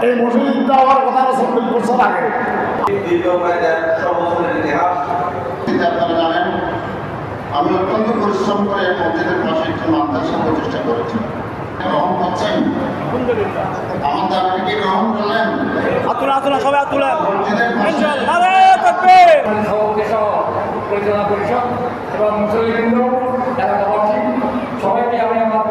এই মসজিদটা হওয়ার কথা 40 বছর আগে। আপনারা জানেন আমি অত্যন্ত পরিশ্রম করে মসজিদের পাশে একটি মাদ্রাসা প্রতিষ্ঠা করেছি। গ্রহণ করছেন আমার দাবি কি গ্রহণ করলেন? সবাই তুলেন পরিচালনা পরিষদ এবং মুসলিমবৃন্দ এলাকাবাসী সবাইকে আমি আমার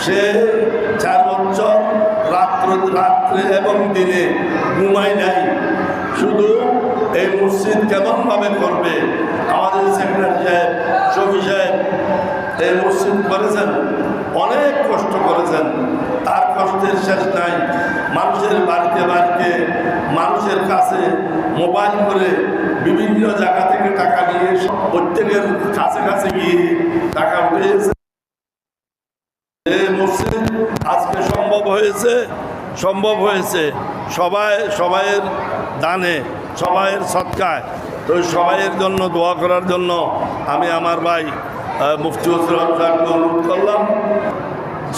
সে 4 বছর রাত্রে এবং দিনে ঘুমায় নাই। শুধু এই মসজিদ কেমনভাবে করবে, আমাদের সেক্রেটারি সাহেব, শফি সাহেব এই মসজিদ করেছেন, অনেক কষ্ট করেছেন। তার কষ্টের শেষ নাই। মানুষের বাড়িতে বাড়িতে, মানুষের কাছে মোবাইল করে বিভিন্ন জায়গা থেকে টাকা নিয়ে প্রত্যেকের কাছে কাছে গিয়ে টাকা উঠিয়েছে। মসজিদ আজকে সম্ভব হয়েছে সবাইয়ের দানে, সবাইয়ের সৎকায়। তো সবাইয়ের জন্য দোয়া করার জন্য আমি আমার ভাই মুফতি হুজুর সাহেবকে অনুরোধ করলাম।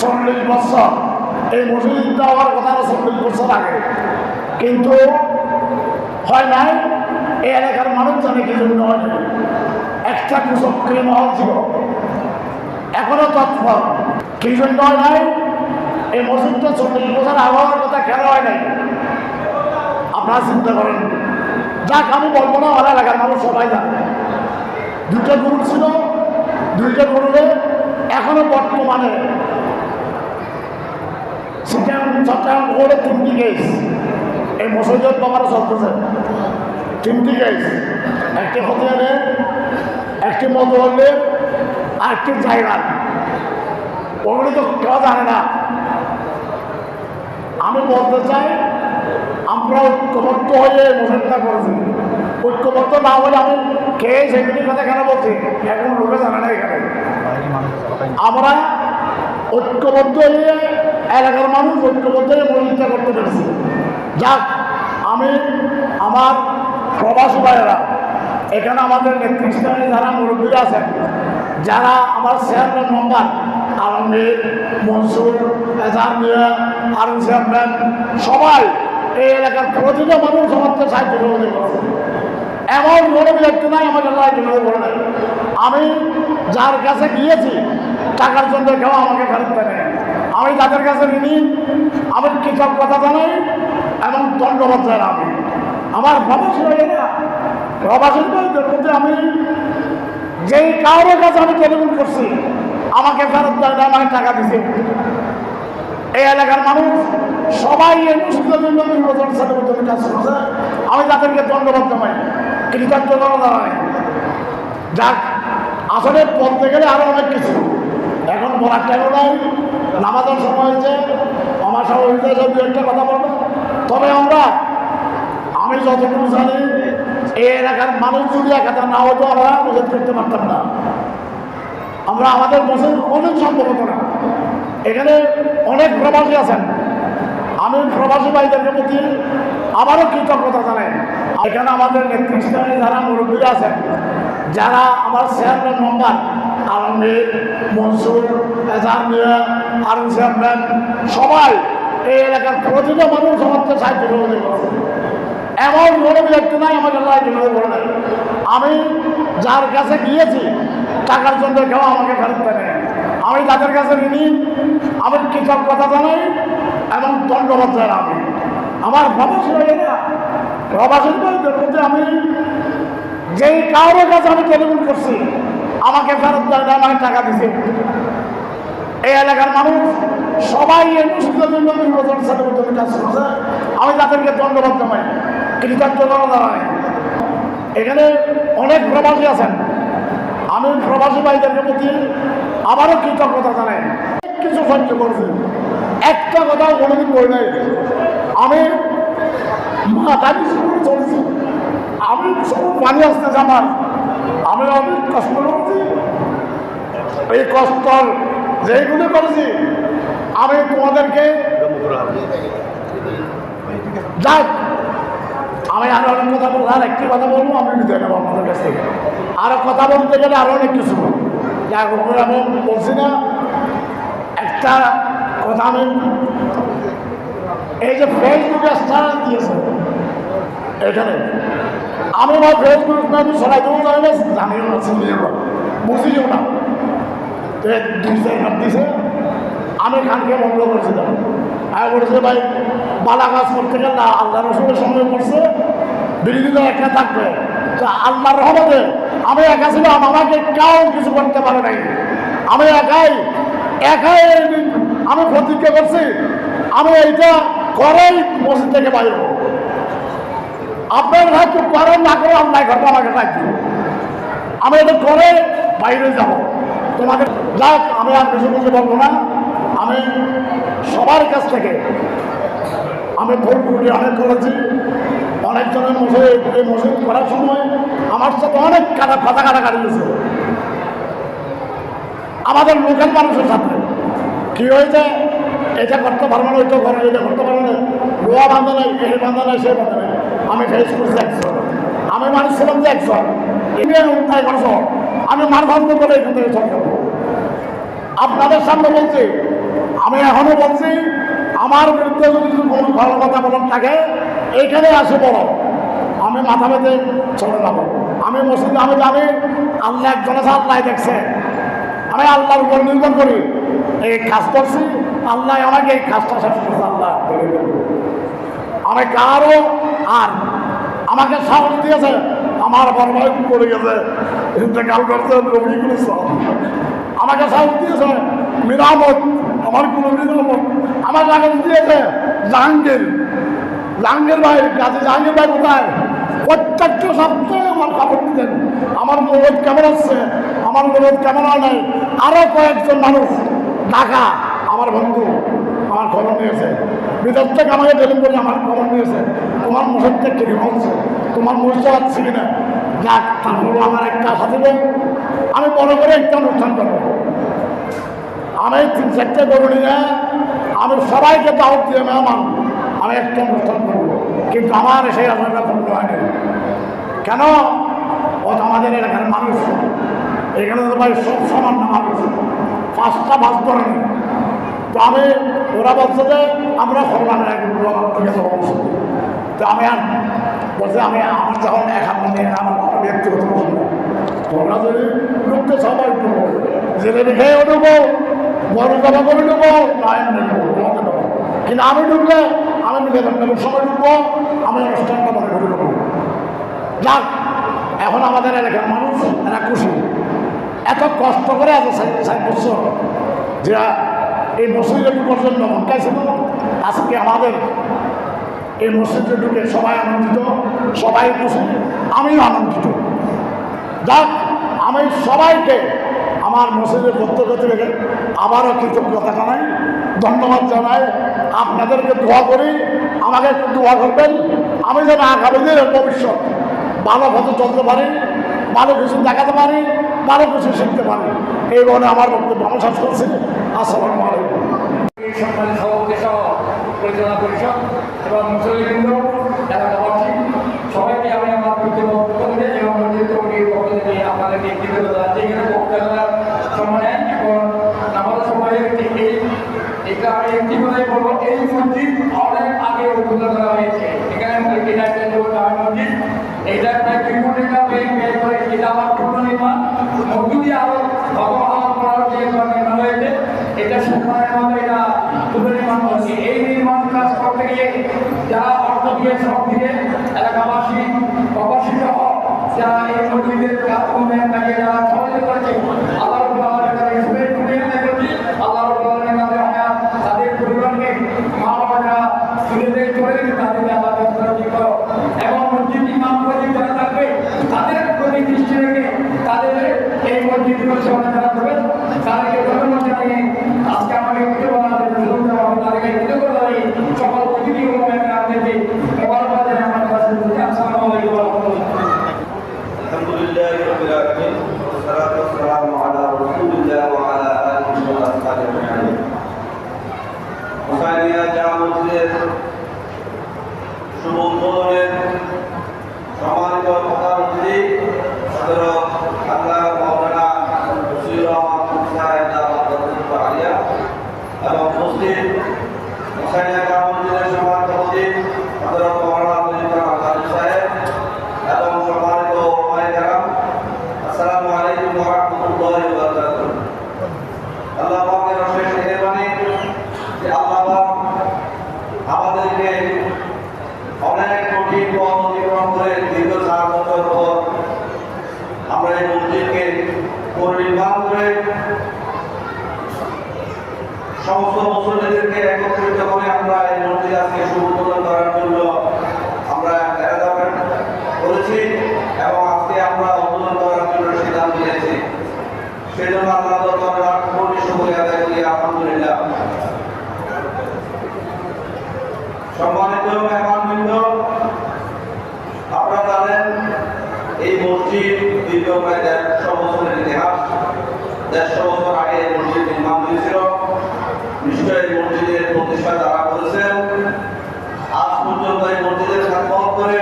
40 বছর এই মসজিদটা হওয়ার কথা 40 বছর আগে, কিন্তু হয় নাই। এই এলাকার মানুষ জানে কি জন্য হয় নাই। একটা কুচক্রী মহল ছিল, এখনো তৎপর। কি জন্য হয় নাই? এই মসজিদটা 40 বছর আবহাওয়ার কথা কেন হয় নাই আপনারা চিন্তা করেন। যাক আমি বলবো না, আমার এলাকার মানুষ সবাই জানে। 2টা গরু ছিল, 2টা গরুরে এখনো বর্তমানে চট্টগ্রাম করে 3টি কেস এই মসজিদের বাবারা চলতেছে। 3টি কেস, একটি হতিয়ারে, একটি মধুহলে, আর একটি জায়গার। ওগুলো তো কেউ জানে না। আমি বলতে চাই আমরা ঐক্যবদ্ধ হয়ে মসজিদটা করেছি। ঐক্যবদ্ধ না হলে আমি কে সেগুলির কথা কেন বলছি এখন লোকে জানে না। এখানে আমরা ঐক্যবদ্ধ হয়ে এলাকার মানুষ ঐক্যবদ্ধ হয়ে মসজিদটা করতে পেরেছি। যাক, আমি আমার প্রবাসী ভাইয়েরা, এখানে আমাদের নেতৃস্থানে যারা মুরব্বীরা আছেন, যারা আমার চেয়ারম্যান মেম্বার আলমগীর, মনসুর, এজাহার মিয়া, আরুন চেয়ারম্যান, সবাই এই এলাকার প্রতিটা মানুষ আমাকে সাহায্য সহযোগী করেছে। এমন কোনো ব্যক্তি নাই আমাকে সাহায্য করে নাই। আমি যার কাছে গিয়েছি টাকার জন্য কেউ আমাকে ফেরত দেয়। আমি তাদের কাছে ঋণী, আমি কৃতজ্ঞতা জানাই এবং ধন্যবাদ জানাই। আমি আমার প্রবাসী ভাইয়েরা, প্রবাসী ভাইদের মধ্যে আমি যেই কারোর কাছে আমি টেলিফোন করছি আমাকে ফেরত দেয় না, আমাকে টাকা দিছে। এই এলাকার মানুষ সবাই এই মসজিদের জন্য নির্বাচন সাথে কাজ করছে। আমি তাদেরকে ধন্যবাদ জানাই, কৃতজ্ঞতা জানাই। যাক, আসলে বলতে গেলে আরো অনেক কিছু, এখন বলার টাইম নাই, নামাজের সময় হয়েছে, আমার সব হয়েছে, দু একটা কথা বলবো। তবে আমি যতটুকু জানি, এই এলাকার মানুষ যদি একাধার না হতো আমরা মসজিদ করতে পারতাম না। আমরা আমাদের মসজিদ অনেক সম্ভব হতো না। এখানে অনেক প্রবাসী আছেন, আমি প্রবাসী ভাইদেরকে প্রতি আবারও কৃতজ্ঞতা জানাই। এখানে আমাদের নেতৃস্থানে যারা মুরব্বীরা আছেন, যারা আমার চেয়ারম্যান মেম্বার আলমগীর, মনসুর, এজাহার মিয়া, আরুন চেয়ারম্যান, সবাই এই এলাকার প্রতিটা মানুষ আমাকে সাহায্য করে করেছে। এমন কোনো ব্যক্তি নাই আমাকে সাহায্য করে নাই। আমি যার কাছে গিয়েছি টাকার জন্য কেউ আমাকে ফেরত দেয়। আমি তাদের কাছে ঋণী, আমি কৃতজ্ঞতা জানাই এবং ধন্যবাদ জানাই। আমি আমার প্রবাসী ভাইয়েরা, প্রবাসী ভাইদের মধ্যে আমি যেই কারোর কাছে আমি টেলিফোন করছি আমাকে ফেরত দেয় না, আমাকে টাকা দিছে। এই এলাকার মানুষ সবাই এই মসজিদের জন্য নির্বাচন সাথে কাজ করছে। আমি তাদেরকে ধন্যবাদ জানাই, কৃতজ্ঞতা জানাই। এখানে অনেক প্রবাসী আছেন, আমি প্রবাসী ভাইদেরকে প্রতি আবারও কৃতজ্ঞতা জানাই। কিছু সহ্য করছি, একটা কথাও কোনোদিন বই নাই। আমি মাথায় চলছি, আমি সব পানি আসতেছে আমার, আমি অনেক কষ্ট করছি। এই কষ্ট যেইগুলো করেছি আমি তোমাদেরকে যাক, আমি আরো অনেক কথা বলবো, আর একটি কথা বলবো, আমি বিদায় নেবো আপনাদের কাছ থেকে। আরো কথা বলতে গেলে আরো অনেক কিছু, যাক আমি বলছি না। একটা কথা, আমি এই যে ফেসবুকে স্টার দিয়েছে এখানে, আমি আমার ফেসবুক আমি সরাই দেবো জানি না, জানিও না, চিনিও না, বুঝিও না। দিছে আমি খানকে বন্ধ করেছিলাম। আমি বলেছি ভাই বালা কাজ করতে গেলে না, আল্লাহ রসুলের সঙ্গে করছে, বিরোধীরা একটা থাকবে। তো আল্লাহর রহমতে আমি একা ছিলাম, আমাকে কেউ কিছু করতে পারে নাই। আমি একাই আমি প্রতিজ্ঞা করছি, আমি এইটা করেই মসজিদ থেকে বাইর হবো। আপনার হয়তো করেন না করে অন্যায় ঘটনা আমাকে রাখবো, আমি এটা করে বাইরে যাব। তোমাদের যাক, আমি আর কিছু বলবো না। আমি সবার কাছ থেকে আমি ভুল অনেক করেছি। অনেকজনের মসজিদ করার সময় আমার সাথে অনেক কথা কাটাকাটি হয়েছে। আমাদের লোকাল মানুষের সাথে কি হয়েছে, এটা করতে পারবো না, ওইটা করে, এটা করতে পারবো না, রোয়া বান্ধা নাই, এই বান্ধা নাই, সে বান্ধা নাই। আমি ফেস করছি একজন, আমি মানুষ ছিলাম যে একজন উন্নয় করছ, আমি মানবন্ধ করে এখান থেকে চলে যাবো। আপনাদের সামনে বলছি, আমি এখনো বলছি, আমার বিরুদ্ধে যদি কোনো ভালো কথা বলার থাকে এইখানে আসে বলো, আমি মাথা বেঁধে চলে যাবো। আমি মসজিদে আমি জানি আল্লাহ একজন আছে, আল্লাহ দেখছে। আমি আল্লাহর উপর নির্ভর করি, এই কাজ করছি, আল্লাহ আমাকে এই কাজটা শেষ করছে। আল্লাহ আমি কারো আর আমাকে সাহস দিয়েছে, আমার বড় ভাই পড়ে গেছে, ইন্তেকাল করছে রবিকুল ইসলাম, আমাকে সাহস দিয়েছে মিরামত, আমার কোনো মিরামত আমার কাগজ দিয়েছে জাহাঙ্গীর ভাই, কাজে জাহাঙ্গীর ভাই কোথায়, প্রত্যেকটা সপ্তাহে আমার খবর দিতেন, আমার মূলত কেমন আসছে, আমার মূলত কেমন হয় নাই। আরও কয়েকজন মানুষ ঢাকা আমার বন্ধু আমার খবর নিয়েছে, বিদেশ থেকে আমাকে টেলিফোন করে আমার খবর নিয়েছে, তোমার মসজিদ থেকে কি হচ্ছে, তোমার মসজিদ আসছে কিনা। যাক, তারপরে আমার একটা আশা ছিল, আমি বড় করে একটা অনুষ্ঠান করবো। আমি 3-4টে গরু নিয়ে আমি সবাইকে দাওয়াত দিয়ে মেহমান আমি একটা অনুষ্ঠান করবো, কিন্তু আমার সেই আশাটা পূর্ণ হয়নি। কেন? ও তো আমাদের এলাকার মানুষ, এখানে তো ভাই সব সমান না, মানুষ 5টা বাস ধরে নি। তো আমি ওরা বলছে যে আমরা সরলাম থেকে অংশ, তো আমি আর বলছে আমি আমার যখন একান্নে আমার ব্যক্তিগত তোমরা যদি ঢুকতে সবাই ঢুকবো, জেলে খেয়েও ঢুকবো, বড় জমা করে ঢুকবো, নায়ন নেবো, তোমাকে দেবো। কিন্তু আমি ঢুকলে আমি নিবেদন নেব, সবাই ঢুকবো, আমি অনুষ্ঠানটা মনে করে ঢুকবো। যাক, এখন আমাদের এলাকার মানুষ এরা খুশি, এত কষ্ট করে এত 60 বছর যে এই মসজিদে ঢুকার জন্য মক্কাইছিল। আজকে আমাদের এই মসজিদে ঢুকে সবাই আনন্দিত, সবাই খুশি, আমিও আনন্দিত। যাক, আমি সবাইকে আমার মসজিদের পক্ষ থেকে আবারও কৃতজ্ঞতা জানাই, ধন্যবাদ জানাই। আপনাদেরকে দোয়া করি, আমাকে একটু দোয়া করবেন, আমি যেন আগামী দিনের ভবিষ্যৎ ভালো পথে চলতে পারি, ভালো কিছু দেখাতে পারি, ভালো কিছু শিখতে পারি। এই বলে আমার বক্তব্য আমি শেষ করছি। আসসালামু আলাইকুম। সম্মানিত সভাপতি সহ পরিচালনা পরিষদ এবং মুসলিমবৃন্দ, এলাকাবাসী সবাইকে আমি আমার কৃতজ্ঞ এবং মসজিদ কমিটির পক্ষ থেকে আপনাদেরকে কৃতজ্ঞতা জানাচ্ছি। এখানে বক্তব্য সম্মানে এখন আমাদের সবাই এটা আমি একটি কথাই বলবো, এই মসজিদ অনেক আগে উদ্বোধন করা হয়েছে। এখানে মসজিদ এটা প্রায় 2 কোটি টাকা ব্যয় করে এটা আমার পুনর্নির্মাণ মজুরি আরো ভগবান করার যে নির্মাণ হয়েছে, এটা সম্মানের মধ্যে এটা পুনর্নির্মাণ হচ্ছে। এই নির্মাণ কাজ করতে গিয়ে যারা অর্থ দিয়ে শ্রম দিয়ে এলাকাবাসী প্রবাসী সহ যারা এই মসজিদের কাজ করবেন তাকে যারা সহযোগিতা করেছে, আল্লাহ তাদের পরিবারকে মা বাবারা তুলে দিয়ে চলে গেছে, তাদেরকে আল্লাহ এবং মসজিদ ইমাম মসজিদ যারা থাকবে তাদের প্রতি দৃষ্টি রেখে তাদের এই মসজিদগুলো সেবা যারা করবেন তাদেরকে ধন্যবাদ জানিয়ে আজকে আমাকে তাদেরকে কৃতজ্ঞতা জানিয়ে সকল অতিথি এবং আপনাদেরকে মোবারকবাদ জানিয়ে আমার কাছে আসসালামু আলাইকুম ওয়া রাহমাতুল্লাহ। আলহামদুলিল্লাহি রাব্বিল আলামিন ওয়া সলাতু ওয়া সালামু আলা রাসূলিল্লাহ ওয়া আলা আলিহি ওয়া আসহাবিহি আজমাইন। মুসাইলিয়া জামা মসজিদের শুভ উদ্বোধনের সম্মানিত প্রধান অতিথি হযরত আল্লাহ মাওলানা বশির রহমান সাহেব দাওয়াত আলিয়া এবং উপস্থিত মুসাইলিয়া জামা মসজিদের সম্মানিত অতিথি হযরত মাওলানা আব্দুল সাহেব এবং সম্মানিত ওলামায়ে-কেরাম, আসসালামু আলাইকুম ওয়া রাহমাতুল্লাহি ওয়া বারাকাতুহু। আল্লাহ পাকের অশেষ মেহেরবানি যে আল্লাহ পাক আমাদেরকে অনেক কঠিন পথ অতিক্রম করে দীর্ঘ 4 বছর পর আমরা এই মসজিদকে পুনর্নির্মাণ করে সমস্ত মুসল্লিদেরকে একত্রিত করে আমরা এই মসজিদ আজকে শুভ উদ্বোধন করার জন্য আমরা করেছি এবং আজকে আমরা উদ্বোধন করার জন্য সিদ্ধান্ত নিয়েছি। সেজন্য আল্লাহ দরবারে লাখ কোটি শুকরিয়া আদায় করি, আলহামদুলিল্লাহ। সম্মানিত মেহমানবৃন্দ, আপনারা জানেন এই মসজিদ দীর্ঘ প্রায় 150 বছরের ইতিহাস। 150 বছর আগে এই মসজিদ নির্মাণ হয়েছিল। নিশ্চয়ই এই মসজিদের প্রতিষ্ঠা যারা করেছেন আজ পর্যন্ত এই মসজিদের খেদমত করে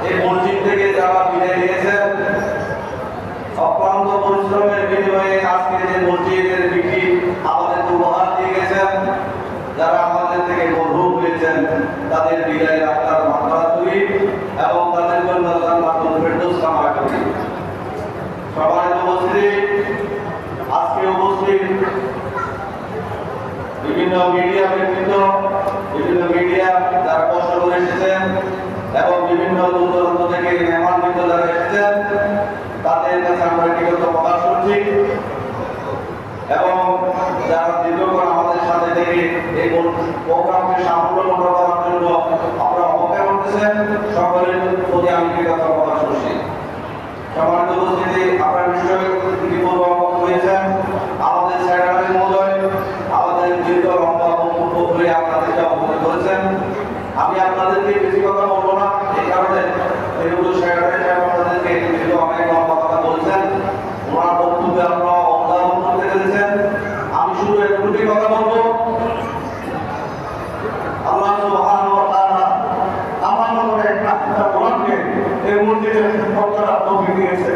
এই মসজিদ থেকে যারা বিদায় নিয়েছেন, অক্লান্ত পরিশ্রমের বিনিময়ে আজকে যে মসজিদের বিক্রি আমাদেরকে উপহার দিয়ে গেছেন, যারা আমাদের থেকে মরহুম হয়েছেন তাদের বিদায়ের আত্মার মাগফিরাত করি এবং তাদের জন্য জান্নাতুল ফেরদৌস কামনা করি। সম্মানিত উপস্থিতি, আজকে উপস্থিত বিভিন্ন মিডিয়া ব্যক্তিত্ব, বিভিন্ন মিডিয়া যারা কষ্ট করে এসেছেন এবং বিভিন্ন দূর দূরান্ত থেকে মেহমানবৃন্দ যারা এসেছেন, তাদের কাছে আমরা কৃতজ্ঞতা প্রকাশ করছি এবং যারা দীর্ঘক্ষণ আমাদের সাথে থেকে এই প্রোগ্রামকে সাফল্যমণ্ডিত করার জন্য আপনারা অপেক্ষা করতেছেন, সকলের প্রতি আমি কৃতজ্ঞতা প্রকাশ করছি। সম্মানিত উপস্থিতি, আপনারা নিশ্চয়ই ইতিপূর্বে হয়েছেন আমাদের সেক্রেটারি মহোদয় আমাদের দীর্ঘ লম্বা বক্তব্য বলে আপনাদেরকে অবগত করেছেন। আমি আপনাদেরকে বেশি কথা বলবো না, এই কারণে যেহেতু সেক্রেটারি সাহেব আপনাদেরকে দীর্ঘ অনেক লম্বা কথা বলছেন, ওনার বক্তব্যে আপনারা অবদান করতে পেরেছেন। আমি শুধু একটুটি কথা বলবো। আল্লাহ সুবহানাহু ওয়া তাআলা আমার মনে একটা কোরআনকে এই মসজিদের ভক্তরা তৌফিক দিয়েছে।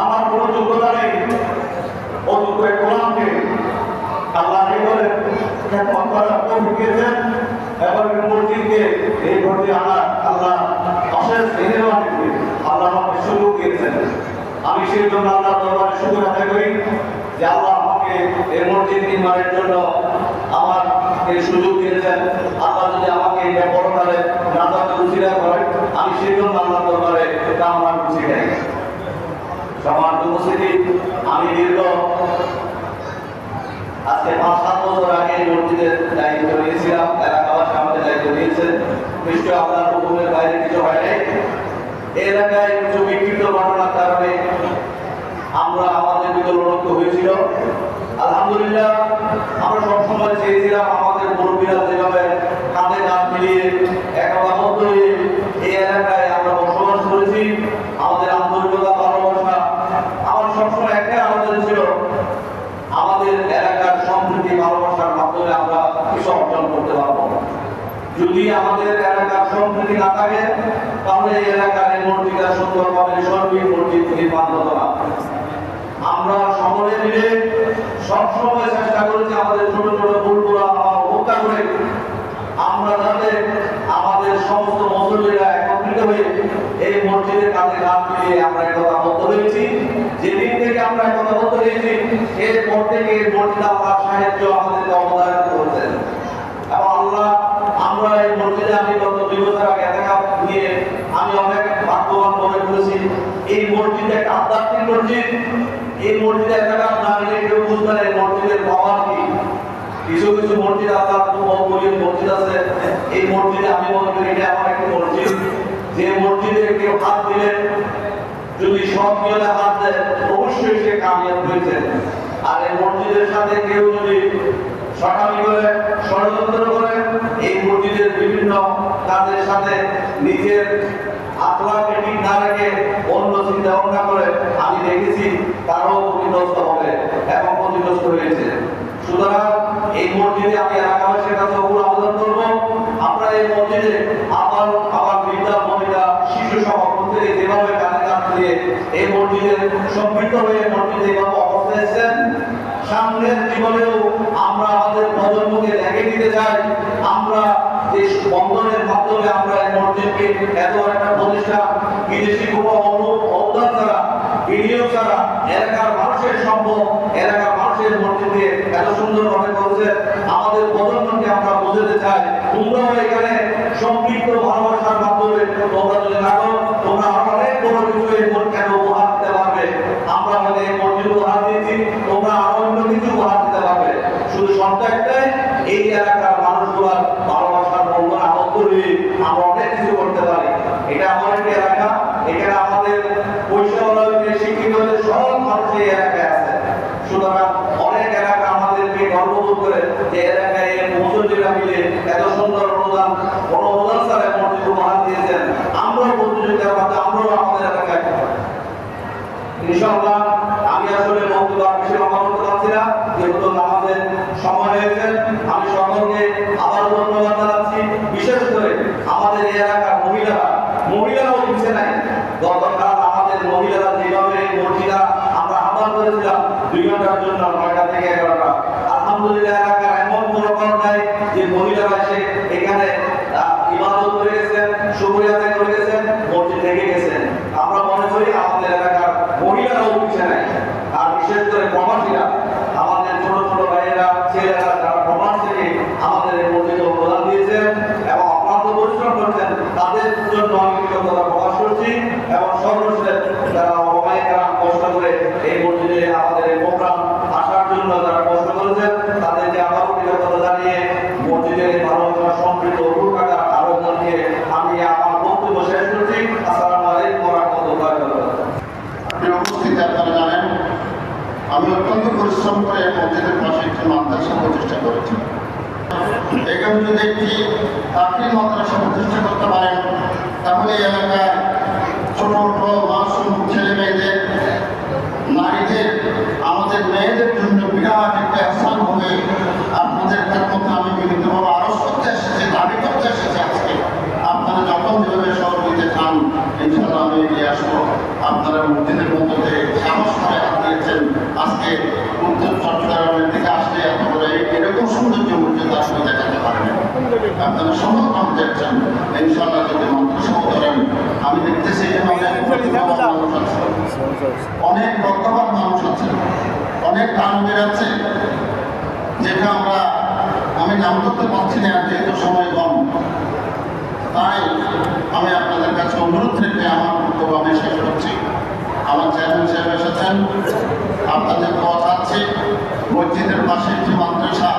আমার কোনো যোগ্যতা নেই, অযোগ্য কোরআনকে আল্লাহ এই বলে ভক্তরা তৌফিক দিয়েছেন এবং মসজিদকে এই ভর্তি আনার আল্লাহ অশেষ মেহেরবানি করে আল্লাহ আমাকে সুযোগ দিয়েছেন। আমি সেই জন্য আল্লাহ দরবারে শুকর আদায় করি যে আল্লাহ আমাকে এই মসজিদ নির্মাণের জন্য আমার এই সুযোগ দিয়েছেন। আল্লাহ যদি আমাকে এটা বড়কালে নাজাতে উচিরা করেন, আমি সেই জন্য আল্লাহ দরবারে কামনা করছি। সম্মানিত উপস্থিতি, আমি দীর্ঘ আজকে 5-7 বছর আগে মসজিদের দায়িত্ব নিয়েছিলাম, এলাকাবাসী আমাদের দায়িত্ব নিয়েছেন। নিশ্চয় আপনার হুকুমের বাইরে কিছু হয় নাই। এই এলাকায় কিছু বিকৃত ঘটনার কারণে আমরা আমাদের ভিতরে লক্ষ হয়েছিল। আলহামদুলিল্লাহ, আমরা সবসময় চেয়েছিলাম আমাদের মুরব্বীরা যেভাবে কাঁধে কাঁধ মিলিয়ে একতাবদ্ধ হয়ে এই এলাকায় আমরা বসবাস করেছি, আমাদের আন্তরিকতা ভালোবাসা, আমার সবসময় একটাই আলোচনা ছিল আমাদের এলাকার সম্প্রীতি ভালোবাসার মাধ্যমে আমরা কিছু অর্জন করতে পারবো। যদি আমাদের এলাকার সম্প্রীতি না থাকে তাহলে এই এলাকার এই মসজিদটা সুন্দরভাবে সর্বিক মসজিদ নির্মাণ হতো না। আমরা সকলে মিলে সবসময় চেষ্টা করেছি আমাদের ছোট ছোট ভুলগুলো উপেক্ষা করে আমরা যাতে আমাদের সমস্ত মুসল্লিরা একত্রিত হয়ে এই মসজিদের কাছে কাঁধ মিলিয়ে আমরা একতাবদ্ধ হয়েছি। যেদিন থেকে আমরা একতাবদ্ধ হয়েছি এরপর থেকে মসজিদ আল্লাহর সাহায্য আমাদেরকে অবদান করেছেন এবং আল্লাহ আমরা এই মসজিদে আমি গত 2 বছর আগে দেখা নিয়ে আমি অনেক ভাগ্যবান মনে করেছি। এই মসজিদ একটা আধ্যাত্মিক মসজিদ। এই মসজিদে এলাকা না গেলে কেউ বুঝবে না এই মসজিদের পাওয়ার কি। কিছু কিছু মসজিদ আল্লাহ বহুমূল্যের মসজিদ আছে, এই মসজিদে আমি মনে করি এটা আমার একটা মসজিদ, যে মসজিদে কেউ হাত দিলে যদি সব মিলে হাত দেয় অবশ্যই সে কামিয়াব হয়েছে। আর এই মসজিদের সাথে কেউ যদি সকামি করে ষড়যন্ত্র করে এই মসজিদের বিভিন্ন কাজের সাথে নিজের আত্মাকে ঠিক না রেখে অন্য চিন্তা ভাবনা করে আমি দেখেছি তারও ক্ষতিগ্রস্ত হবে এবং ক্ষতিগ্রস্ত হয়েছে। সুতরাং এই মসজিদে আমি এলাকাবাসীর কাছে অকুল আবেদন করবো, আমরা এই মসজিদে আবার বৃদ্ধা মহিলা শিশু সহ প্রত্যেকে যেভাবে কাজে কাজ দিয়ে এই মসজিদে সম্পৃক্ত হয়ে মসজিদে এভাবে অবস্থায় এসেছেন, সামনের জীবনেও আমরা আমাদের প্রজন্মকে দেখে দিতে চাই আমরা যে বন্ধনের মাধ্যমে আমরা এই মসজিদকে এত একটা প্রতিষ্ঠা বিদেশি কোনো অনুদান ছাড়া বিনিয়োগ ছাড়া এলাকার মানুষের সম্পদ এলাকার মানুষের মসজিদকে এত সুন্দরভাবে করেছে। আমাদের প্রজন্মকে আমরা বোঝাতে চাই তোমরাও এখানে সম্পৃক্ত ভালোবাসার মাধ্যমে তোমরা যদি থাকো তোমরা অনেক বড় কিছু এই কেন উপহার দিতে পারবে। আমরা হয়তো এই মসজিদ উপহার দিয়েছি, তোমরা আরো অন্য কিছু উপহার দিতে পারবে। শুধু শর্ত একটাই, এই এলাকার মানুষগুলোর ভালোবাসার বন্ধন আবদ্ধ হয়ে আমরা অনেক কিছু করতে পারি। এটা আমার একটি এলাকা, এখানে আমাদের পয়সাওয়ালা শিক্ষিত সব মানুষ এই এলাকায় আছে। সুতরাং অনেক এলাকা আমাদেরকে গর্ববোধ করে যে এলাকায় মুসল্লিরা মিলে এত সুন্দর অনুদান ছাড়া মসজিদ উপহার দিয়েছেন। আমরাও প্রতিযোগিতার মাধ্যমে আমরাও আমাদের এলাকায় ইনশাআল্লাহ। আমি আসলে বক্তব্য বেশি লম্বা করতে পারছি না, যেহেতু আমাদের সময় হয়েছে। আমি সকলকে আবার ধন্যবাদ জানাচ্ছি, বিশেষ করে আমাদের এই এলাকার মহিলারাও পিছিয়ে নাই। গতকাল আমাদের মহিলারা যেভাবে মসজিদা আমরা আহ্বান করেছিলাম 2 ঘন্টার জন্য 9টা থেকে 11টা, আলহামদুলিল্লাহ এলাকার এমন কোনো কারণ নাই যে মহিলারা এসে এখানে ইবাদত করে গেছেন, শুকরিয়া আদায় করে গেছেন, মসজিদ থেকে গেছেন। আমরা মনে করি আমাদের এলাকার মহিলারাও পিছিয়ে নাই। আর বিশেষ করে প্রবাসীরা আমাদের ছোট ছোট ভাইয়েরা ছেলেরা যারা প্রবাস থেকে আমাদের এই মসজিদে অবদান দিয়েছেন এবং অক্লান্ত পরিশ্রম করছেন, তাদের জন্য আমি কৃতজ্ঞতা প্রকাশ করছি। এবং সর্বশেষ যারা অবায়িকা কষ্ট করে এই মসজিদে আমাদের এই প্রোগ্রাম আসার জন্য যারা কষ্ট করেছেন তাদেরকে আবারও কৃতজ্ঞতা জানিয়ে মসজিদের ভালোবাসা সম্পৃক্ত অরুণ কাকার আবেদন নিয়ে আমি আমার বক্তব্য শেষ করছি। আসসালামু আলাইকুম ওয়া রাহমাতুল্লাহি ওয়া বারাকাতুহু। উপস্থিতি আপনারা জানেন আমি অত্যন্ত পরিশ্রম করে মসজিদের পাশে একটি মাদ্রাসা প্রতিষ্ঠা করেছি। এখানে যদি একটি তাফসীর মাদ্রাসা প্রতিষ্ঠা করতে পারেন তাহলে এলাকার ছোট ছোট মাসুম ছেলে মেয়েদের নারীদের আমাদের মেয়েদের জন্য বিরাট একটা আহসান হবে। আপনাদের মধ্যে আমি বিভিন্নভাবে আরজ করতে এসেছি, দাবি করতে এসেছি। আজকে আপনারা যখন যেভাবে সহযোগ দিতে চান ইনশাআল্লাহ আমি এগিয়ে আসবো। আপনারা মসজিদের মধ্যে সাহস করে হাত দিয়েছেন। আজকে উত্তর চট্টগ্রামের দিকে আসলে এত করে এরকম সৌন্দর্য মসজিদ আসলে দেখাতে পারেন। আপনারা সমর্থন দেখছেন ইনশাআল্লাহ যদি মাদ্রাসা করেন। আমি দেখতেছি অনেক বর্তমান মানুষ আছে, অনেক দানবীর আছে, যেটা আমি নাম করতে পারছি না যেহেতু সময় কম। তাই আমি আপনাদের কাছে অনুরোধ রেখে আমার বক্তব্য আমি শেষ করছি। আমার চেয়ারম্যান সাহেব এসেছেন, আপনাদের কথা আছে মসজিদের পাশে একটি মাদ্রাসা,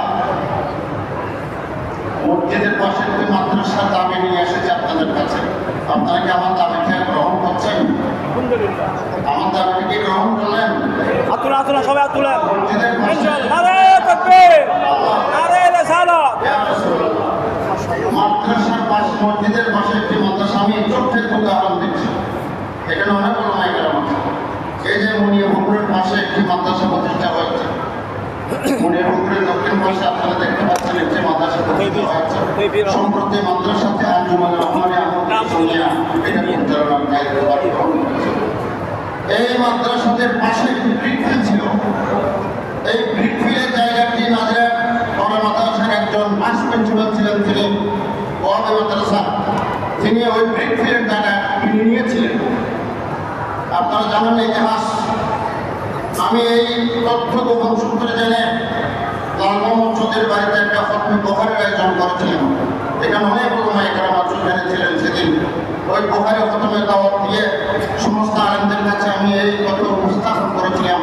মসজিদের পাশে একটি মাদ্রাসার দাবি নিয়ে এসেছে আপনাদের কাছে। আপনারা কি আমার দাবিটা গ্রহণ করছেন? আমার দাবিটা কি গ্রহণ করলেন? আতুলা সবাই আতুলা মসজিদের পাশে আরে তাকবীর আরে রিসালাত মাদ্রাসার পাশে, মসজিদের পাশে একটি মাদ্রাসা, আমি চোখের উদাহরণ দিচ্ছি। এখানে অনেক বড় মাইকের আছে। এই যে মুনিয়াপুকুরের পাশে একটি মাদ্রাসা প্রতিষ্ঠা হয়েছে। মুনিয়াপুকুরের দক্ষিণ পাশে আপনারা দেখতে পাচ্ছেন একটি মাদ্রাসা প্রতিষ্ঠা হয়েছে। সম্প্রতি মাদ্রাসাতে আঞ্জুমান রহমানে এটা পরিচালনার দায়িত্ব পালন করেছে। এই মাদ্রাসাদের পাশে একটি ব্রিকফিল্ড ছিল। এই ব্রিকফিল্ডের জায়গাটি নাজের পরে মাদ্রাসার একজন ভাইস প্রিন্সিপাল ছিলেন, তিনি ওয়াহাবি মাদ্রাসা, তিনি ওই ব্রিকফিল্ডের জায়গা কিনে নিয়েছিলেন। আপনারা জানেন ইতিহাস। আমি এই তথ্য গোপন সূত্রে জেনে লাল মোহাম্মদ চৌধুরীর বাড়িতে একটা খতমে বুখারীর আয়োজন করেছিলাম। এখানে অনেক ওলামায়ে কেরাম সেখানে ছিলেন সেদিন। ওই বুখারী খতমের দাওয়াত দিয়ে সমস্ত আলেমদের কাছে আমি এই তথ্য উপস্থাপন করেছিলাম।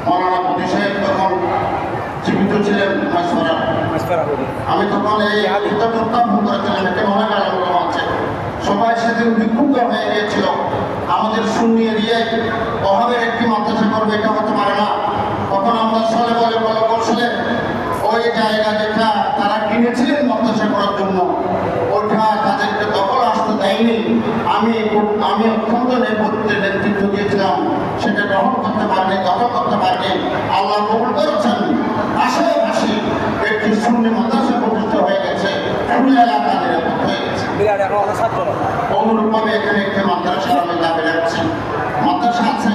মৌলানা বদি সাহেব তখন জীবিত ছিলেন মাসফারা। আমি তখন এই কিতাব উত্থাপন করেছিলাম। এখানে অনেক আলেম ওলামা আছে। সবাই সেদিন বিক্ষুব্ধ হয়ে গিয়েছিল। আমাদের সুন্নি এরিয়ায় ওহাবের একটি মাদ্রাসা করবে, এটা হতে পারে না। তখন আমরা সালে বলে কৌশলে ওই জায়গা যেটা তারা কিনেছিলেন মাদ্রাসা করার জন্য, ওটা তাদেরকে দখল আসতে দেয়নি। আমি অত্যন্ত নেতৃত্ব দিয়েছিলাম, সেটা গ্রহণ করতে পারেনি, দখল করতে পারেনি। আল্লাহ কবুল করেছেন। আশেপাশে একটি সুন্নি মাদ্রাসা প্রতিষ্ঠা হয়ে গেছে, পুরো এলাকা নিরাপদ হয়ে গেছে। অনুরূপভাবে এখানে একটি মাদ্রাসা আমি দাবি রাখছি। মাদ্রাসা আছে,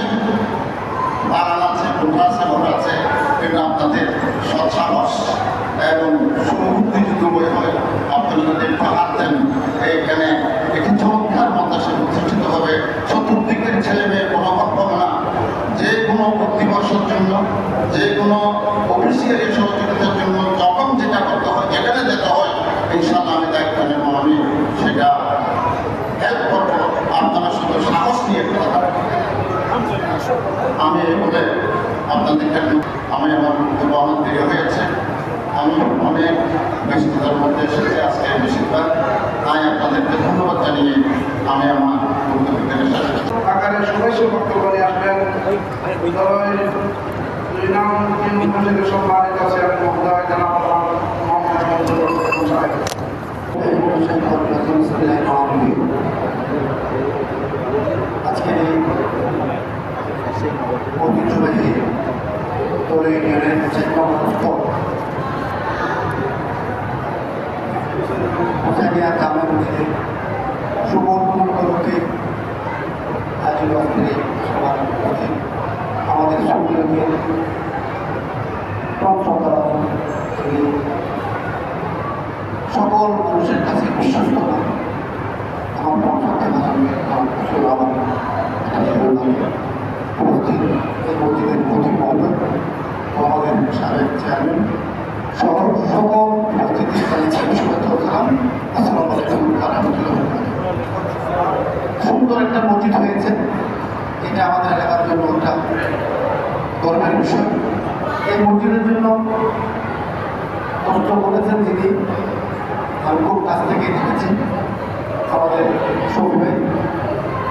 বাগান আছে, কোঠা আছে, ঘর আছে। এটা আপনাদের সৎসাহস এবং সুবুদ্ধিযুক্ত বই হয়। আপনারা যদি একটু হাত দেন, এইখানে একটি চমৎকার মাদ্রাসা প্রতিষ্ঠিত হবে। চতুর্দিকের ছেলে মেয়ে কোনো অভাব পাবে না। যে কোনো ভর্তিবর্ষের জন্য, যে কোনো অফিসিয়ালি সহযোগিতার জন্য যখন যেটা করতে হয়, যেখানে যেতে হয়, ইনশাআল্লাহ আমি দায়িত্ব নেব। আমি সেটা হেল্প করবো। আপনারা শুধু সাহস নিয়ে কথা বলবেন। আমি বলে আপনাদের আমি আমার বক্তব্য অনেক দেরি হয়েছে। আমি অনেক ব্যস্ততার মধ্যে এসেছি আজকে বেশিরভাগ, তাই আপনাদেরকে ধন্যবাদ জানিয়ে আমি আমার বক্তব্য শেষ করছি। আকারে সবাই সে বক্তব্য নিয়ে আসবেন। দুই নাম সম্মানিত আছে মহোদয় জানাব মোহাম্মদ মঞ্জুর সাহেব। আজকের এই ঐতিহ্যবাহী দোলে ইউনিয়নের হুসাইনিয়া জামে মসজিদে শুভ উপলক্ষে আয়োজিত আজকের এই সভার মধ্যে আমাদের সুন্দরকে সকল মানুষের কাছে বিশ্বস্ত না। আমার উপস্থিত এই মসজিদের প্রতি মহোদয়, আমাদের সাবেক চেয়ারম্যান সহ সকল উপস্থিতি আসসালামু আলাইকুম ওয়া রাহমাতুল্লাহ। সুন্দর একটা মসজিদ হয়েছে, এটা আমাদের এলাকার জন্য একটা গর্বের বিষয়। এই মসজিদের জন্য কষ্ট করেছেন যিনি, আমি খুব কাছ থেকে দেখেছি, আমাদের সবি ভাই।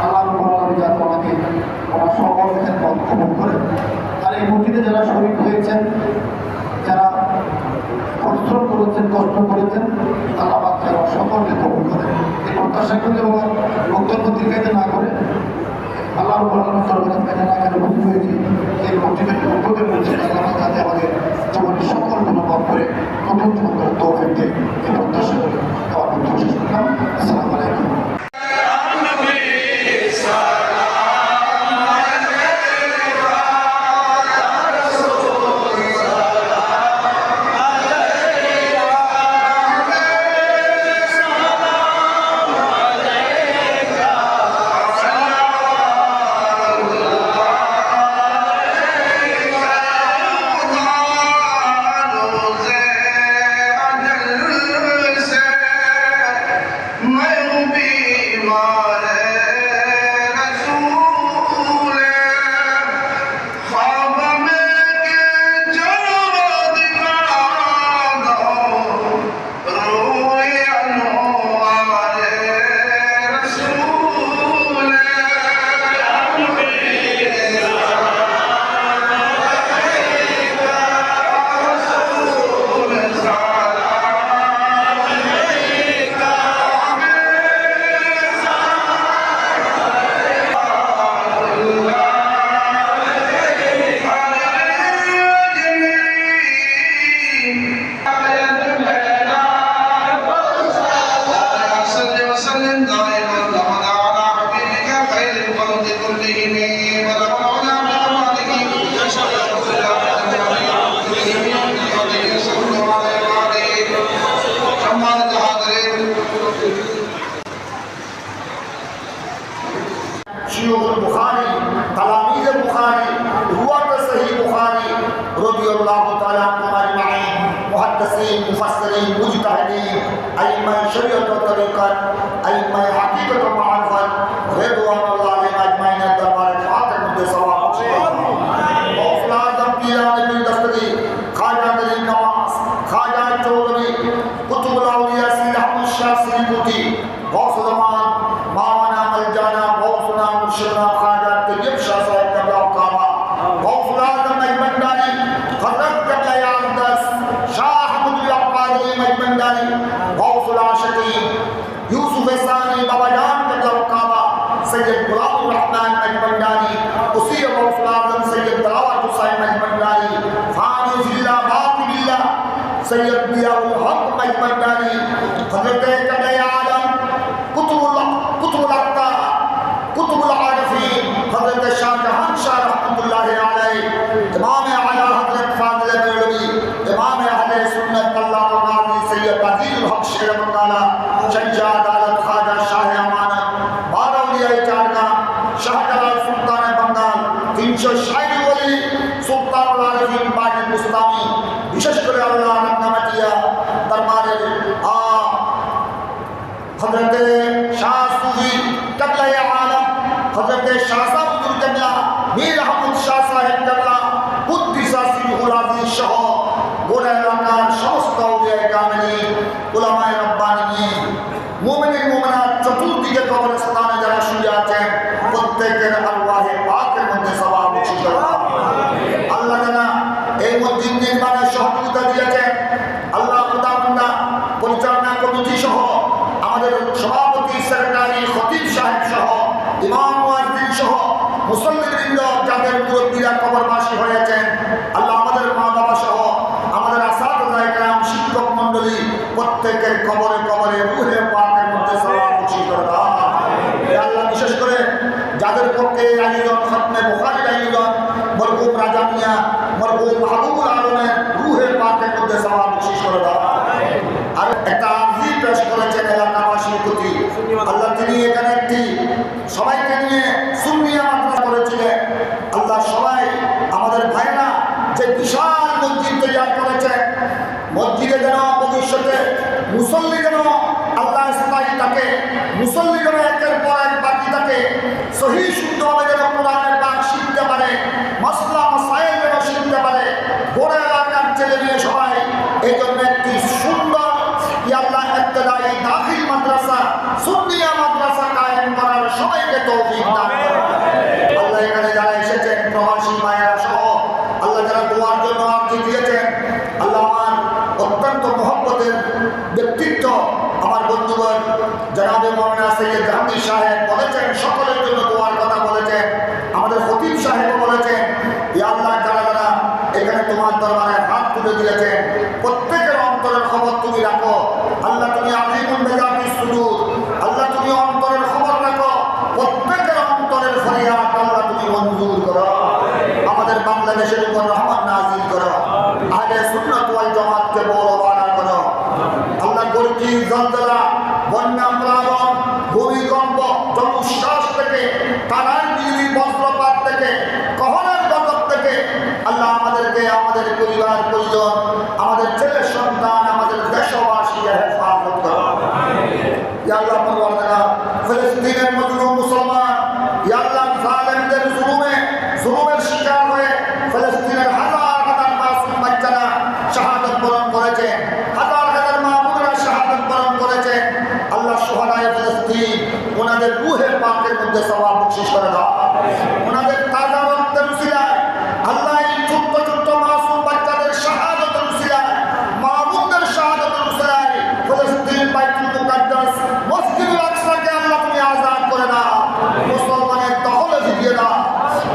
আল্লাহর উপরে যাতে আমাকে ওনার সকল পথ কবুল করে। আর এই মসজিদে যারা শরীর হয়েছেন, যারা পরিশ্রম করেছেন, কষ্ট করেছেন, আল্লাহ পাক যেন সকলকে কবুল করে। এই প্রত্যাশা করলে আমার বক্তব্য দীর্ঘায়িত না করে আল্লাহর উপর না কেন বুঝতে হয়েছি এই মসজিদের উদ্যোগের মধ্যে আল্লাহ যাতে আমাদের জীবনের সকল মনোভাব করে নতুন জীবন তৌফিক দেয়, এই প্রত্যাশা করে আমার বক্তব্য শেষ করলাম। আসসালামু আলাইকুম। মুহাদ্দিসিন মুফাসসিরিন মুজতাহিদিন আইম্মায়ে শরীয়ত ও তরিকত আইম্মায়ে হাকিকত ও মারিফত রিদওয়ানুল্লাহি আলাইহিম আজমাইনের দরবারে ফাতের মধ্যে সওয়াব গৌসুল আজম পীর আলী দস্তগীর খাজা গরিব নওয়াজ খাজা চৌধুরী কুতুবুল আউলিয়া সৈয়দ আহমদ শাহ সিরিকুটি গৌসুল জামান মাওলানা মালজানা গৌসুনা মুর্শিদনা খাজা তৈয়ব শাহ সাহেব কাবলা কাবা গৌসুল আজম মজমন্দারি হযরত কাবলা ইয়াদাস শাহ আহমদুল আব্বাসী মজমন্দারি গৌসুল আশিকিন ইউসুফ সানি বাবা জান কাবলা কাবা सैयद गुलाम रहमान मजमंडारी उसी गौसुल आजम सैयद दलावत हुसैन मजमंडारी फानी जिल्ला बाकी बिल्ला सैयद दियाउल हक मजमंडारी हजरत कबला आलम कुतुबुल अक्ता कुतुबुल आरिफीन हजरत शाहजहां शाह रहमतुल्लाह अलैहि इमाम आला हजरत फाजिल मौलवी इमाम अहले सुन्नत अल्लाह गाजी सैयद अजीजुल हक शेर मंगाला शंजा अदालत खाजा शाह अमानत শাহজালাল সুলতান বাঙ্গাল 360 ওলি সুলতানুল আরিফিন বাজিদ মুস্তামি বিশেষ করে আল্লাহ নামাতিয়া দরবারের হযরত শাহ সুফি কাবলা আলম হযরত শাহ সাবুল কাবলা মীর আহমদ শাহ সাহেব কাবলা কুদ্দিসা সিরহুল আজিজ সহ গোটা এলাকার সমস্ত আউলিয়া কামিলিন উলামায়ে রাব্বানী মুমিনিন মুমিনাত চতুর্দিকে কবরস্থানে যারা শুয়ে আছেন প্রত্যেকের আল্লাহে পাকের মধ্যে সওয়াব বখশিশ করুন আল্লাহ জানা এই মসজিদ নির্মাণে সহযোগিতা দিয়েছেন আল্লাহ খোদাবন্দা পরিচালনা কমিটি সহ আমাদের সভাপতি সেক্রেটারি খতিব সাহেব সহ ইমাম মুয়াজ্জিন সহ মুসল্লিবৃন্দ যাদের মুরব্বিরা কবরবাসী হয়েছেন আল্লাহ আমাদের মা বাবা সহ আমাদের আসাতিজা کرام শিক্ষক মণ্ডলী প্রত্যেকের কবরে কবরে রূহে পাকের মধ্যে সওয়াব বখশিশ করুন আল্লাহ বিশেষ করে যাদের পক্ষে আয়োজন খতমে বুখারীর আয়োজন মরহুম রাজা মিয়া মরহুম মাহবুবুল আলমের রূহে পাকের মধ্যে সওয়াব বখশিশ করে দাও আর একটা আরজি পেশ করেছেন এলাকাবাসীর প্রতি আল্লাহ তিনি এখানে একটি সবাইকে নিয়ে সুন্নিয়া মাদ্রাসা করেছিলেন আল্লাহ সবাই আমাদের ভাইরা যে বিশাল মসজিদ তৈরি করেছেন মসজিদে যেন ভবিষ্যতে মুসল্লি যেন আল্লাহ স্থায়ী থাকে মুসল্লি যেন একের পর এক বাকি থাকে সহি শুদ্ধভাবে যেন কোরআনের পাক শিখতে পারে মাসলা মাসাইল যেন শিখতে পারে গোড়া এলাকার ছেলে মেয়ে সবাই এই জন্য একটি সুন্দর আল্লাহ ইবতিদায়ী দাখিল মাদ্রাসা সুন্নিয়া মাদ্রাসা কায়েম করার সবাইকে তৌফিক দান করুন আল্লাহ এখানে যারা এসেছেন প্রবাসী মায়েরা সহ আল্লাহ যারা দোয়ার জন্য আর্জি দিয়েছেন আল্লাহ আমার অত্যন্ত মহব্বতের ব্যক্তিত্ব আমার বন্ধুগণ জনাবে মাওলানা সৈয়দ জাহাঙ্গীর সাহেব বলেছেন সকলের জন্য দোয়ার কথা বলেছেন আমাদের খতিব সাহেবও বলেছেন ইয়া আল্লাহ যারা যারা এখানে তোমার দরবারে হাত তুলে দিয়েছেন প্রত্যেকের অন্তরের খবর তুমি রাখো আল্লাহ তুমি আলিমুন বিজাতিস সুদূর আল্লাহ তুমি অন্তরের খবর রাখো প্রত্যেকের অন্তরের ফরিয়াদ আল্লাহ তুমি মঞ্জুর করো আমাদের বাংলাদেশের উপর রহমত নাযিল করো আহলে সুন্নাত ওয়াল জামাতকে বড়বানা করো আল্লাহ গর্জি জলজলা বন্যা প্লাবন ভূমিকম্প জলোচ্ছ্বাস থেকে তারার বিজলি বজ্রপাত থেকে কহনের গজব থেকে আল্লাহ আমাদেরকে আমাদের পরিবার পরিজন আমাদের ছেলে সন্তান আমাদের দেশবাসীকে হেফাজত করো ইয়া আল্লাহ পরওয়ারদিগার ফিলিস্তিনের মজলুম মুসলমান ইয়া আল্লাহ জালেমদের জুলুমের শিকার হয়ে ফিলিস্তিনের হাজার হাজার মাসুম বাচ্চারা শাহাদাত বরণ করেছে হাজার হাজার মা-বোনেরা শাহাদাত বরণ করেছে আল্লাহ শুহাদায়ে ফিলিস্তিন ওনাদের রূহে পাকের মধ্যে সওয়াব বখশিশ করে দাও ওনাদের তাজা রক্তের উসিলায় আল্লাহ এই ছোট্ট ছোট্ট মাসুম বাচ্চাদের শাহাদাতের উসিলায় মা-বোনদের শাহাদাতের উসিলায় ফিলিস্তিন বাইতুল মুকাদ্দাস মসজিদুল আকসাকে আল্লাহ তুমি আযাদ করে দাও মুসলমানের দখলে ফিরিয়ে দাও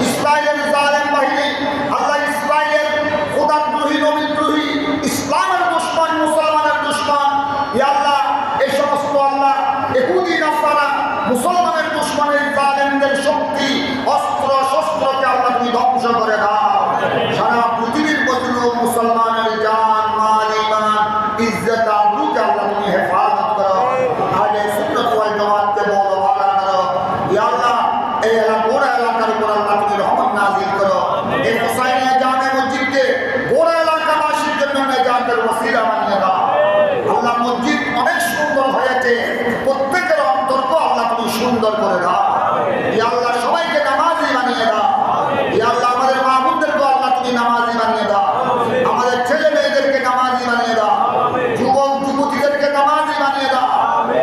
ইসরায়েলের জালেম বাহিনী আল্লাহ ইসরায়েল খোদাদ্রোহী নবীদ্রোহী ইসলামের দুশমন মুসলমানের দুশমন ইয়া আল্লাহ এই সমস্ত আল্লাহ ইহুদি নাসারা মুসলমানের দুশমনের জালেমদের শক্তি অস্ত্র শস্ত্রকে আল্লাহ তুমি ধ্বংস করে দাও সারা পৃথিবীর মজলুম মুসলমানের জান মাল ঈমান ইজ্জত আবরুকে আল্লাহ তুমি হেফাজত করো আহলে সুন্নাত ওয়াল জামাতকে বড়বানা করো ইয়া আল্লাহ এই গোড়া এলাকার উপর আল্লাহ তুমি রহমত নাযিল করো এই হুসাইনিয়া জামে মসজিদকে গোড়া এলাকাবাসীর জন্য জান্নাতের ওসিলা বানিয়ে দাও আল্লাহ। মসজিদ অনেক সুন্দর হয়েছে, প্রত্যেকের অন্তরকে আল্লাহ তুমি সুন্দর করে দাও ইয়া আল্লাহ। সবাইকে নামাজি বানিয়ে দাও ইয়া আল্লাহ। আমাদের মা বোনদেরকে আল্লাহ তুমি নামাজি বানিয়ে দাও, আমাদের ছেলে মেয়েদেরকে নামাজি বানিয়ে দাও, যুবক যুবতীদেরকে নামাজি বানিয়ে দাও,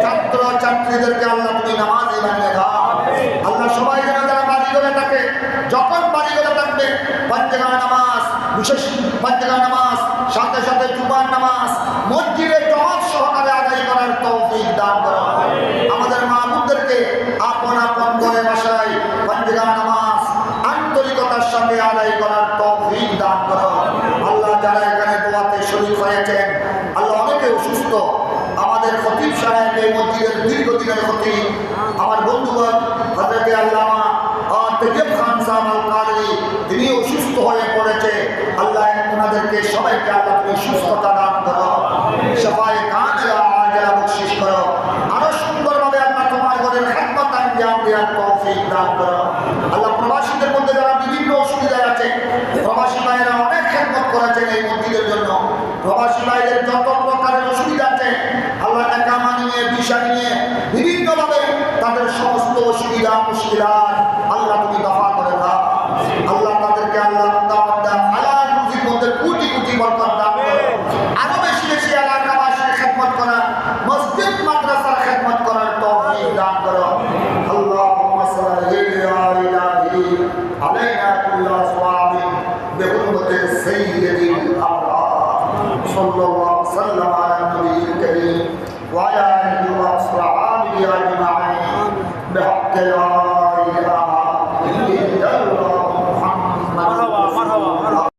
ছাত্র ছাত্রীদেরকে আল্লাহ তুমি নামাজি বানিয়ে দাও আল্লাহ। সবাই যেন যারা বাড়িঘরে থাকে, যখন বাড়িঘরে থাকবে পাঁচগাঁ নামাজ, বিশেষ পাঁচগাঁ নামাজ, সাথে সাথে জুমার নামাজ মসজিদে জমাত সহকারে আদায় করার তৌফিক দান করো। আমাদের মা বোনদেরকে আপন আপন ঘরে বাসায় পাঁচগাঁ নামাজ আন্তরিকতার সাথে আদায় করার তৌফিক দান করো আল্লাহ। যারা এখানে দোয়াতে শরীক হয়েছেন আল্লাহ, অনেকে অসুস্থ, আমাদের খতিব সাহেব এই মসজিদের দীর্ঘদিনের খতিব, আমার বন্ধুগণ হযরত আল্লামা তৈয়ব খান সাহেব আল কাদরি, তিনি অসুস্থ হয়ে পড়েছে আল্লাহ। ওনাদেরকে সবাইকে আল্লাহ তুমি সুস্থতা দান করো, সবাই কামেলা আজলা বকশিশ করো, আরো সুন্দরভাবে আল্লাহ তোমার ঘরের খেদমত আঞ্জাম দেওয়ার তৌফিক দান করো আল্লাহ। প্রবাসীদের মধ্যে যারা বিভিন্ন অসুবিধায় আছে, প্রবাসী ভাইয়েরা অনেক খেদমত করেছেন এই মসজিদের জন্য, প্রবাসী ভাইদের যত প্রকারের অসুবিধা আছে আল্লাহ একামা নিয়ে, বিষা নিয়ে বিভিন্নভাবে তাদের সমস্ত অসুবিধা মুশকিলাত আল্লাহ তুমি দফা করে দাও আল্লাহ। তাদেরকে আল্লাহ হালাল রুজির মধ্যে কোটি কোটি বরকত দান করো, আরো বেশি বেশি এলাকাবাসীর খেদমত করা, মসজিদ মাদ্রাসার খেদমত করার তৌফিক দান করো আল্লাহুম্মা সাল্লি আলাইনা কুল্লা সওয়াবি বিহুরমতি সাইয়্যিদিল আবরার সাল্লাল্লাহু আলাইহি ওয়া সাল্লাম আলা নবিয়িল কারীম ওয়া আলা